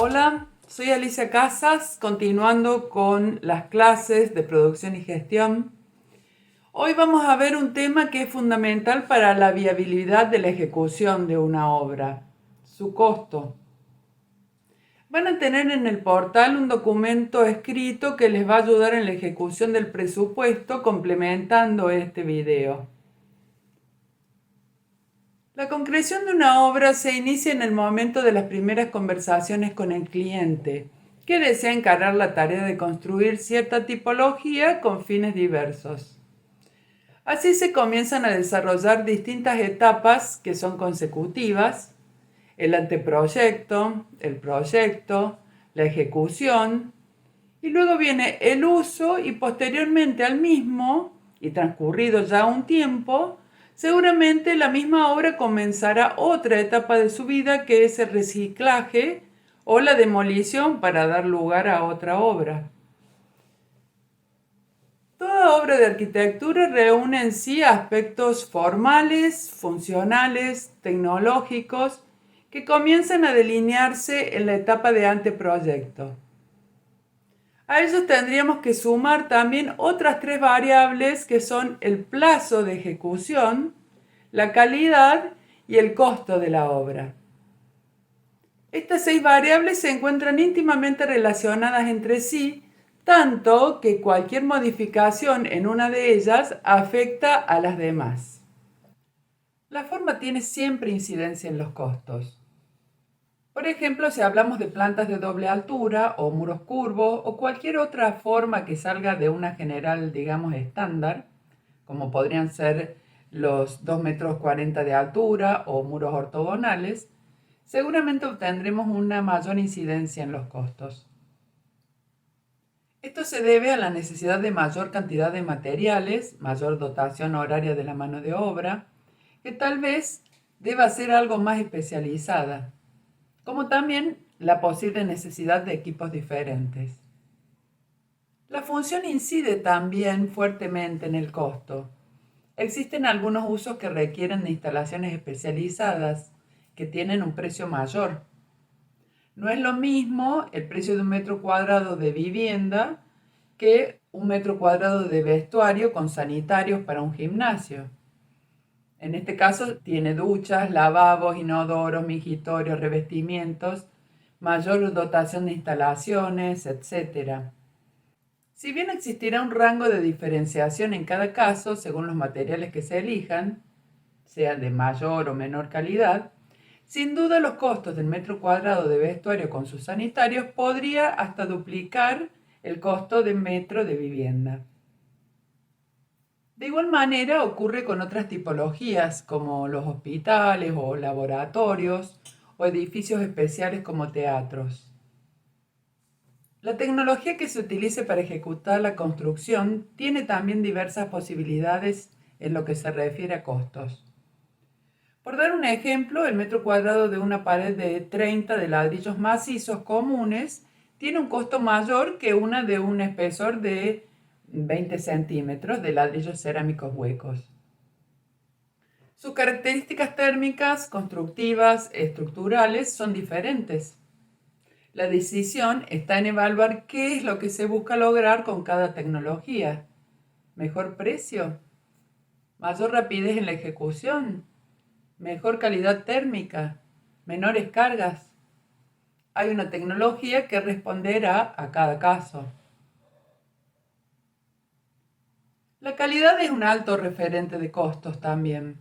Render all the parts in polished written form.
Hola, soy Alicia Casas, continuando con las clases de producción y gestión. Hoy vamos a ver un tema que es fundamental para la viabilidad de la ejecución de una obra, su costo. Van a tener en el portal un documento escrito que les va a ayudar en la ejecución del presupuesto complementando este video. La concreción de una obra se inicia en el momento de las primeras conversaciones con el cliente, que desea encarar la tarea de construir cierta tipología con fines diversos. Así se comienzan a desarrollar distintas etapas que son consecutivas: el anteproyecto, el proyecto, la ejecución, y luego viene el uso y posteriormente al mismo, y transcurrido ya un tiempo, seguramente la misma obra comenzará otra etapa de su vida, que es el reciclaje o la demolición para dar lugar a otra obra. Toda obra de arquitectura reúne en sí aspectos formales, funcionales, tecnológicos, que comienzan a delinearse en la etapa de anteproyecto. A ellos tendríamos que sumar también otras 3 variables, que son el plazo de ejecución, la calidad y el costo de la obra. Estas 6 variables se encuentran íntimamente relacionadas entre sí, tanto que cualquier modificación en una de ellas afecta a las demás. La forma tiene siempre incidencia en los costos. Por ejemplo, si hablamos de plantas de doble altura o muros curvos o cualquier otra forma que salga de una general, digamos, estándar, como podrían ser los 2,40 metros de altura o muros ortogonales, seguramente obtendremos una mayor incidencia en los costos. Esto se debe a la necesidad de mayor cantidad de materiales, mayor dotación horaria de la mano de obra, que tal vez deba ser algo más especializada, como también la posible necesidad de equipos diferentes. La función incide también fuertemente en el costo. Existen algunos usos que requieren de instalaciones especializadas, que tienen un precio mayor. No es lo mismo el precio de 1 metro cuadrado de vivienda que 1 metro cuadrado de vestuario con sanitarios para un gimnasio. En este caso tiene duchas, lavabos, inodoros, mijitorios, revestimientos, mayor dotación de instalaciones, etc. Si bien existirá un rango de diferenciación en cada caso según los materiales que se elijan, sean de mayor o menor calidad, sin duda los costos del metro cuadrado de vestuario con sus sanitarios podría hasta duplicar el costo de metro de vivienda. De igual manera ocurre con otras tipologías como los hospitales o laboratorios o edificios especiales como teatros. La tecnología que se utilice para ejecutar la construcción tiene también diversas posibilidades en lo que se refiere a costos. Por dar un ejemplo, el metro cuadrado de una pared de 30 de ladrillos macizos comunes tiene un costo mayor que una de un espesor de 20 centímetros de ladrillos cerámicos huecos. Sus características térmicas, constructivas, estructurales son diferentes. La decisión está en evaluar qué es lo que se busca lograr con cada tecnología. ¿Mejor precio? ¿Mayor rapidez en la ejecución? ¿Mejor calidad térmica? ¿Menores cargas? Hay una tecnología que responderá a cada caso. La calidad es un alto referente de costos también.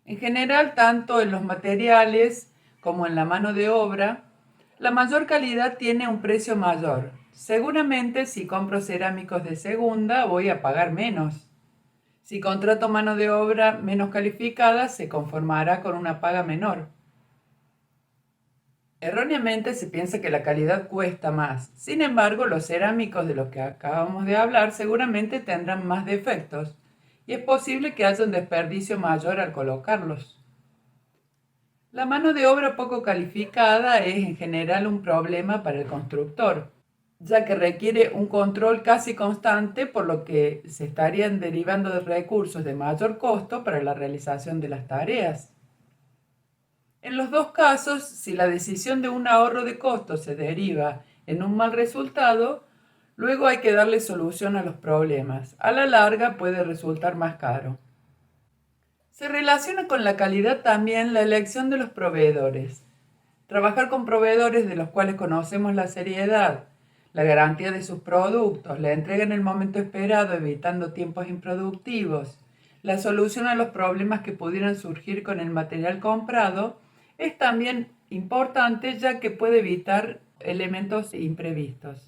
En general, tanto en los materiales como en la mano de obra, la mayor calidad tiene un precio mayor. Seguramente si compro cerámicos de segunda voy a pagar menos. Si contrato mano de obra menos calificada, se conformará con una paga menor. Erróneamente se piensa que la calidad cuesta más. Sin embargo, los cerámicos de los que acabamos de hablar seguramente tendrán más defectos y es posible que haya un desperdicio mayor al colocarlos. La mano de obra poco calificada es en general un problema para el constructor, ya que requiere un control casi constante, por lo que se estarían derivando de recursos de mayor costo para la realización de las tareas. En los dos casos, si la decisión de un ahorro de costos se deriva en un mal resultado, luego hay que darle solución a los problemas. A la larga puede resultar más caro. Se relaciona con la calidad también la elección de los proveedores. Trabajar con proveedores de los cuales conocemos la seriedad, la garantía de sus productos, la entrega en el momento esperado evitando tiempos improductivos, la solución a los problemas que pudieran surgir con el material comprado, es también importante ya que puede evitar elementos imprevistos.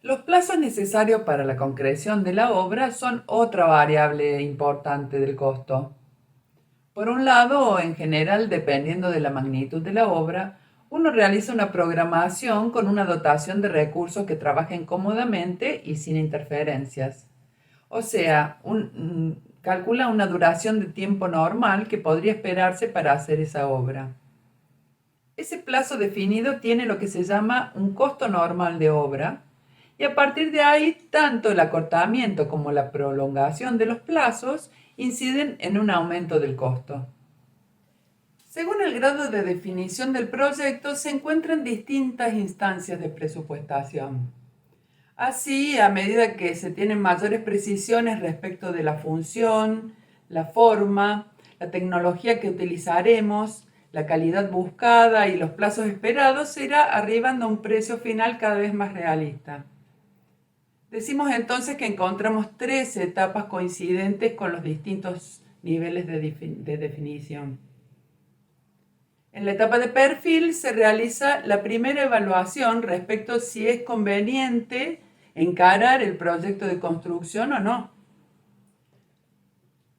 Los plazos necesarios para la concreción de la obra son otra variable importante del costo. Por un lado, en general, dependiendo de la magnitud de la obra, uno realiza una programación con una dotación de recursos que trabajen cómodamente y sin interferencias. O sea, calcula una duración de tiempo normal que podría esperarse para hacer esa obra. Ese plazo definido tiene lo que se llama un costo normal de obra, y a partir de ahí, tanto el acortamiento como la prolongación de los plazos inciden en un aumento del costo. Según el grado de definición del proyecto, se encuentran distintas instancias de presupuestación. Así, a medida que se tienen mayores precisiones respecto de la función, la forma, la tecnología que utilizaremos, la calidad buscada y los plazos esperados, se irá arribando a un precio final cada vez más realista. Decimos entonces que encontramos tres etapas coincidentes con los distintos niveles de definición. En la etapa de perfil se realiza la primera evaluación respecto a si es conveniente encarar el proyecto de construcción o no.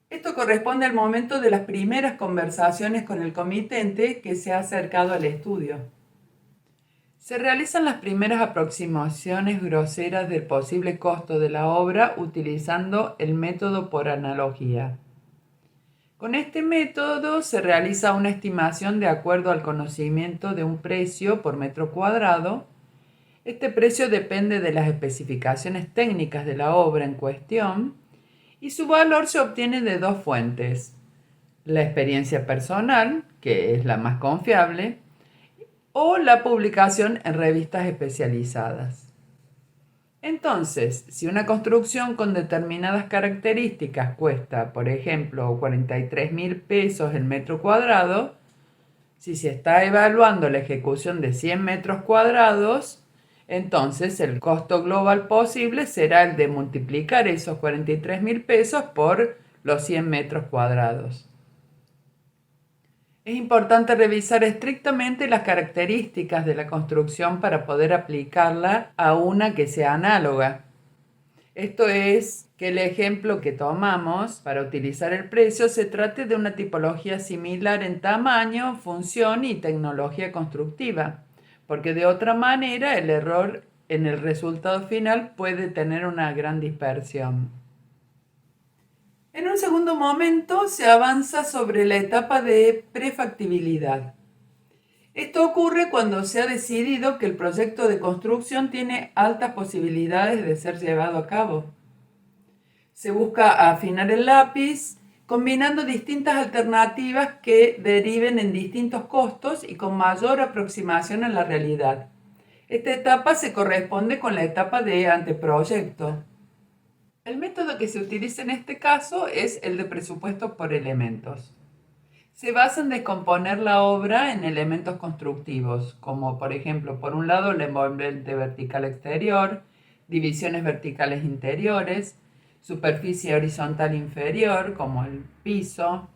Esto corresponde al momento de las primeras conversaciones con el comitente que se ha acercado al estudio. Se realizan las primeras aproximaciones groseras del posible costo de la obra utilizando el método por analogía. Con este método se realiza una estimación de acuerdo al conocimiento de un precio por metro cuadrado. Este precio depende de las especificaciones técnicas de la obra en cuestión y su valor se obtiene de dos fuentes: la experiencia personal, que es la más confiable, o la publicación en revistas especializadas. Entonces, si una construcción con determinadas características cuesta, por ejemplo, 43.000 pesos el metro cuadrado, si se está evaluando la ejecución de 100 metros cuadrados, entonces el costo global posible será el de multiplicar esos 43.000 pesos por los 100 metros cuadrados. Es importante revisar estrictamente las características de la construcción para poder aplicarla a una que sea análoga. Esto es, que el ejemplo que tomamos para utilizar el precio se trate de una tipología similar en tamaño, función y tecnología constructiva, porque de otra manera el error en el resultado final puede tener una gran dispersión. En un segundo momento se avanza sobre la etapa de prefactibilidad. Esto ocurre cuando se ha decidido que el proyecto de construcción tiene altas posibilidades de ser llevado a cabo. Se busca afinar el lápiz, combinando distintas alternativas que deriven en distintos costos y con mayor aproximación a la realidad. Esta etapa se corresponde con la etapa de anteproyecto. El método que se utiliza en este caso es el de presupuesto por elementos. Se basa en descomponer la obra en elementos constructivos, como por ejemplo, por un lado, la envolvente vertical exterior, divisiones verticales interiores, superficie horizontal inferior, como el piso,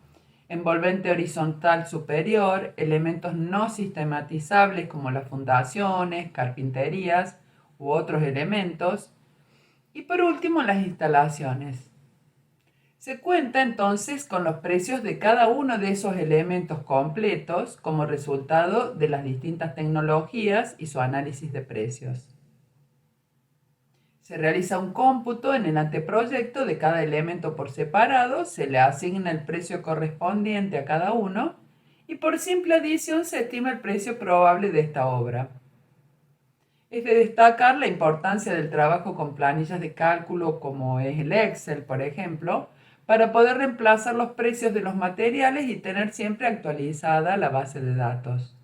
envolvente horizontal superior, elementos no sistematizables como las fundaciones, carpinterías u otros elementos, y por último, las instalaciones. Se cuenta entonces con los precios de cada uno de esos elementos completos como resultado de las distintas tecnologías y su análisis de precios. Se realiza un cómputo en el anteproyecto de cada elemento por separado, se le asigna el precio correspondiente a cada uno y por simple adición se estima el precio probable de esta obra. Es de destacar la importancia del trabajo con planillas de cálculo como es el Excel, por ejemplo, para poder reemplazar los precios de los materiales y tener siempre actualizada la base de datos.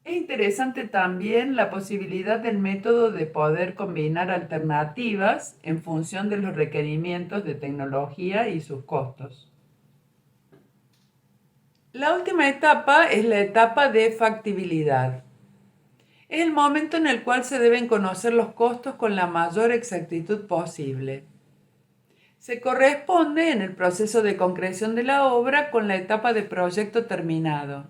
Es interesante también la posibilidad del método de poder combinar alternativas en función de los requerimientos de tecnología y sus costos. La última etapa es la etapa de factibilidad. Es el momento en el cual se deben conocer los costos con la mayor exactitud posible. Se corresponde en el proceso de concreción de la obra con la etapa de proyecto terminado.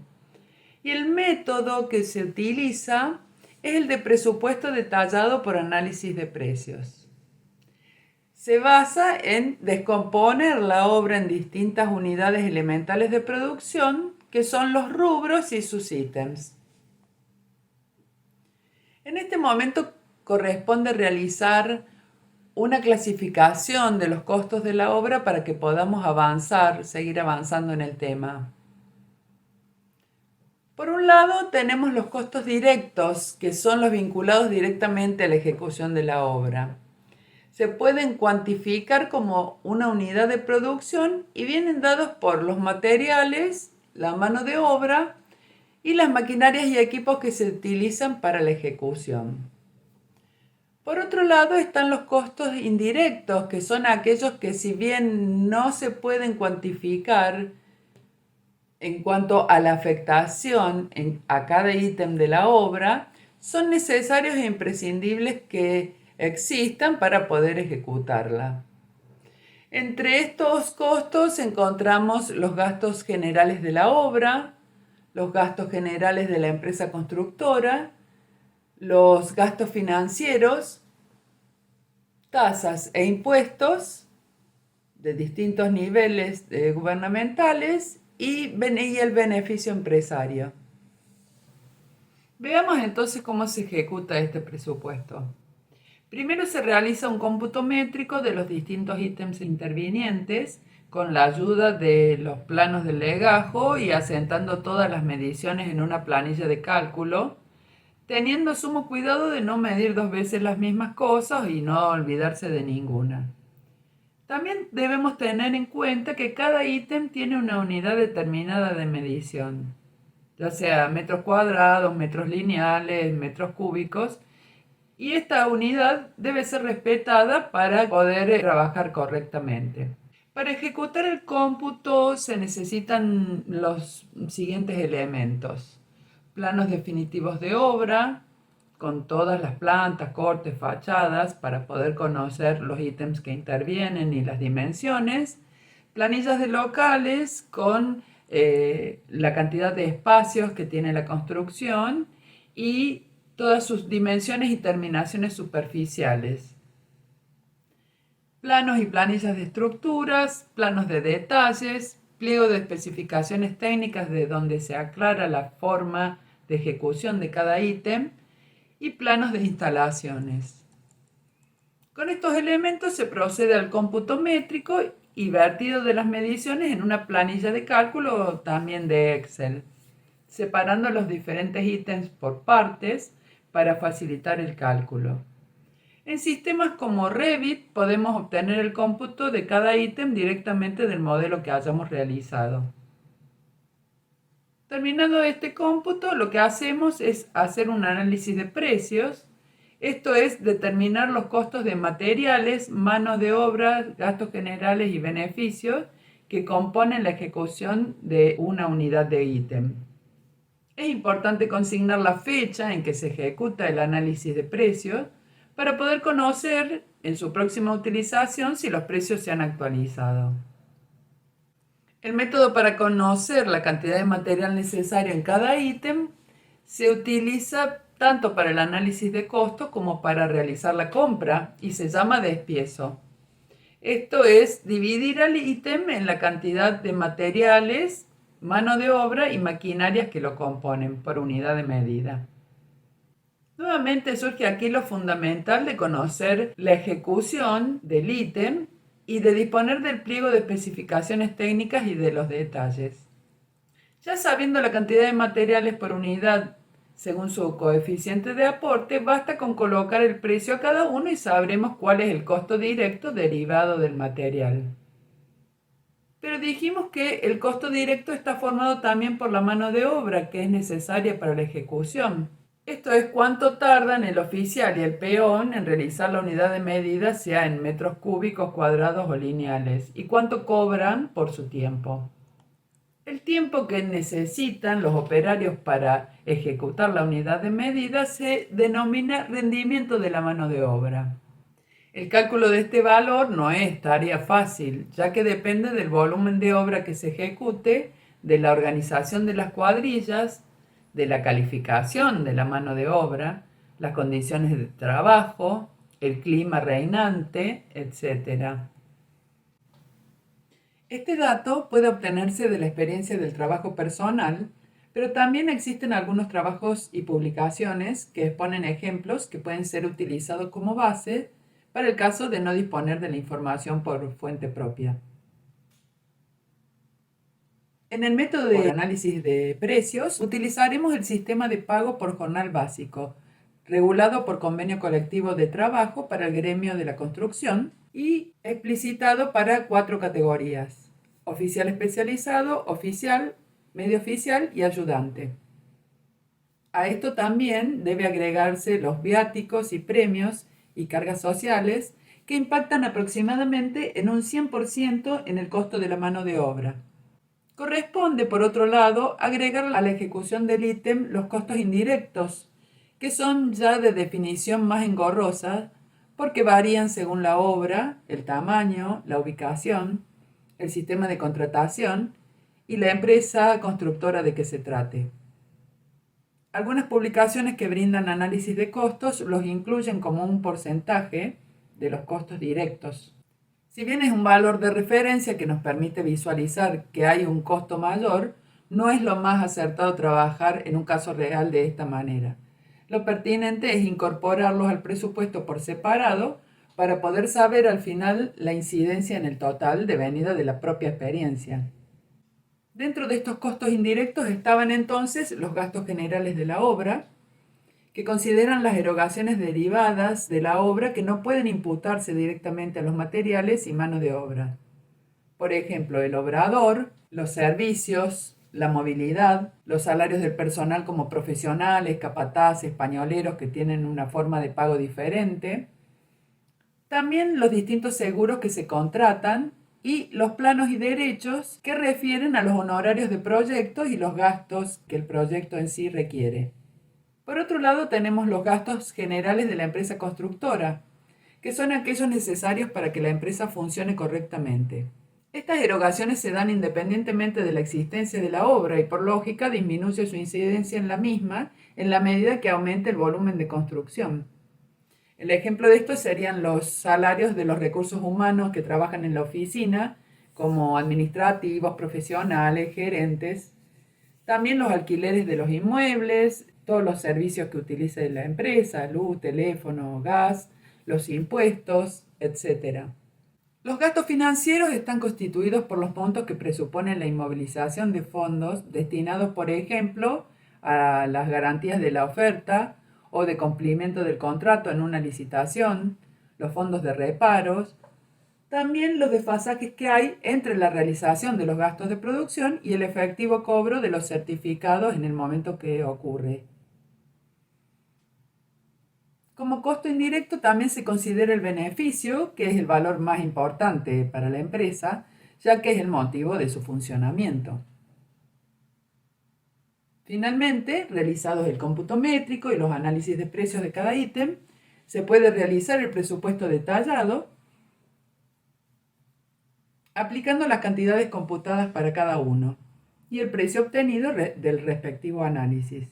Y el método que se utiliza es el de presupuesto detallado por análisis de precios. Se basa en descomponer la obra en distintas unidades elementales de producción, que son los rubros y sus ítems. En este momento corresponde realizar una clasificación de los costos de la obra para que podamos seguir avanzando en el tema. Por un lado, tenemos los costos directos, que son los vinculados directamente a la ejecución de la obra. Se pueden cuantificar como una unidad de producción y vienen dados por los materiales, la mano de obra y las maquinarias y equipos que se utilizan para la ejecución. Por otro lado están los costos indirectos, que son aquellos que si bien no se pueden cuantificar en cuanto a la afectación a cada ítem de la obra, son necesarios e imprescindibles que existan para poder ejecutarla. Entre estos costos encontramos los gastos generales de la obra, los gastos generales de la empresa constructora, los gastos financieros, tasas e impuestos de distintos niveles gubernamentales y el beneficio empresario. Veamos entonces cómo se ejecuta este presupuesto. Primero se realiza un cómputo métrico de los distintos ítems intervinientes con la ayuda de los planos de legajo y asentando todas las mediciones en una planilla de cálculo, teniendo sumo cuidado de no medir dos veces las mismas cosas y no olvidarse de ninguna. También debemos tener en cuenta que cada ítem tiene una unidad determinada de medición, ya sea metros cuadrados, metros lineales, metros cúbicos, y esta unidad debe ser respetada para poder trabajar correctamente. Para ejecutar el cómputo se necesitan los siguientes elementos: planos definitivos de obra, con todas las plantas, cortes, fachadas, para poder conocer los ítems que intervienen y las dimensiones, planillas de locales con la cantidad de espacios que tiene la construcción y todas sus dimensiones y terminaciones superficiales. Planos y planillas de estructuras, planos de detalles, pliego de especificaciones técnicas de donde se aclara la forma de ejecución de cada ítem y planos de instalaciones. Con estos elementos se procede al cómputo métrico y vertido de las mediciones en una planilla de cálculo o también de Excel, separando los diferentes ítems por partes para facilitar el cálculo. En sistemas como Revit podemos obtener el cómputo de cada ítem directamente del modelo que hayamos realizado. Terminado este cómputo, lo que hacemos es hacer un análisis de precios. Esto es determinar los costos de materiales, manos de obra, gastos generales y beneficios que componen la ejecución de una unidad de ítem. Es importante consignar la fecha en que se ejecuta el análisis de precios para poder conocer en su próxima utilización si los precios se han actualizado. El método para conocer la cantidad de material necesario en cada ítem se utiliza tanto para el análisis de costos como para realizar la compra y se llama despiezo. Esto es dividir al ítem en la cantidad de materiales, mano de obra y maquinarias que lo componen por unidad de medida. Nuevamente surge aquí lo fundamental de conocer la ejecución del ítem y de disponer del pliego de especificaciones técnicas y de los detalles. Ya sabiendo la cantidad de materiales por unidad según su coeficiente de aporte, basta con colocar el precio a cada uno y sabremos cuál es el costo directo derivado del material. Pero dijimos que el costo directo está formado también por la mano de obra que es necesaria para la ejecución. Esto es cuánto tardan el oficial y el peón en realizar la unidad de medida, sea en metros cúbicos, cuadrados o lineales, y cuánto cobran por su tiempo. El tiempo que necesitan los operarios para ejecutar la unidad de medida se denomina rendimiento de la mano de obra. El cálculo de este valor no es tarea fácil, ya que depende del volumen de obra que se ejecute, de la organización de las cuadrillas, de la calificación de la mano de obra, las condiciones de trabajo, el clima reinante, etc. Este dato puede obtenerse de la experiencia del trabajo personal, pero también existen algunos trabajos y publicaciones que exponen ejemplos que pueden ser utilizados como base para el caso de no disponer de la información por fuente propia. En el método de análisis de precios utilizaremos el sistema de pago por jornal básico, regulado por convenio colectivo de trabajo para el gremio de la construcción y explicitado para 4 categorías: oficial especializado, oficial, medio oficial y ayudante. A esto también debe agregarse los viáticos y premios y cargas sociales que impactan aproximadamente en un 100% en el costo de la mano de obra. Corresponde, por otro lado, agregar a la ejecución del ítem los costos indirectos, que son ya de definición más engorrosa porque varían según la obra, el tamaño, la ubicación, el sistema de contratación y la empresa constructora de que se trate. Algunas publicaciones que brindan análisis de costos los incluyen como un porcentaje de los costos directos. Si bien es un valor de referencia que nos permite visualizar que hay un costo mayor, no es lo más acertado trabajar en un caso real de esta manera. Lo pertinente es incorporarlos al presupuesto por separado para poder saber al final la incidencia en el total devenida de la propia experiencia. Dentro de estos costos indirectos estaban entonces los gastos generales de la obra, que consideran las erogaciones derivadas de la obra que no pueden imputarse directamente a los materiales y mano de obra. Por ejemplo, el obrador, los servicios, la movilidad, los salarios del personal como profesionales, capataces, pañoleros que tienen una forma de pago diferente, también los distintos seguros que se contratan y los planos y derechos que refieren a los honorarios de proyectos y los gastos que el proyecto en sí requiere. Por otro lado, tenemos los gastos generales de la empresa constructora, que son aquellos necesarios para que la empresa funcione correctamente. Estas erogaciones se dan independientemente de la existencia de la obra y por lógica disminuye su incidencia en la misma en la medida que aumente el volumen de construcción. El ejemplo de esto serían los salarios de los recursos humanos que trabajan en la oficina, como administrativos, profesionales, gerentes. También los alquileres de los inmuebles, todos los servicios que utilice la empresa, luz, teléfono, gas, los impuestos, etc. Los gastos financieros están constituidos por los montos que presuponen la inmovilización de fondos destinados, por ejemplo, a las garantías de la oferta o de cumplimiento del contrato en una licitación, los fondos de reparos, también los desfasajes que hay entre la realización de los gastos de producción y el efectivo cobro de los certificados en el momento que ocurre. Como costo indirecto también se considera el beneficio, que es el valor más importante para la empresa, ya que es el motivo de su funcionamiento. Finalmente, realizados el cómputo métrico y los análisis de precios de cada ítem, se puede realizar el presupuesto detallado, aplicando las cantidades computadas para cada uno y el precio obtenido del respectivo análisis.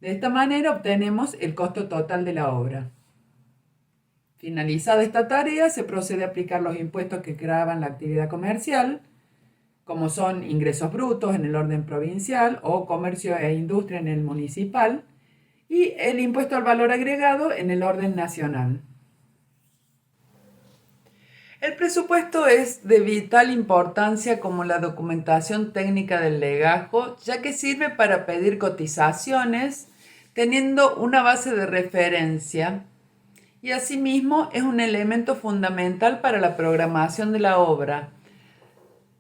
De esta manera obtenemos el costo total de la obra. Finalizada esta tarea, se procede a aplicar los impuestos que gravan la actividad comercial, como son ingresos brutos en el orden provincial o comercio e industria en el municipal, y el impuesto al valor agregado en el orden nacional. El presupuesto es de vital importancia como la documentación técnica del legajo, ya que sirve para pedir cotizaciones teniendo una base de referencia y asimismo es un elemento fundamental para la programación de la obra,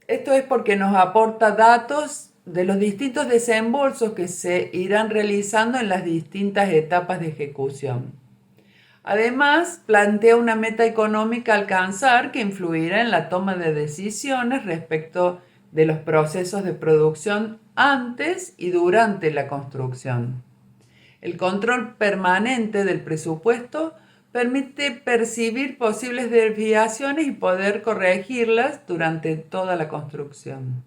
Esto es porque nos aporta datos de los distintos desembolsos que se irán realizando en las distintas etapas de ejecución. Además, plantea una meta económica a alcanzar que influirá en la toma de decisiones respecto de los procesos de producción antes y durante la construcción. El control permanente del presupuesto permite percibir posibles desviaciones y poder corregirlas durante toda la construcción.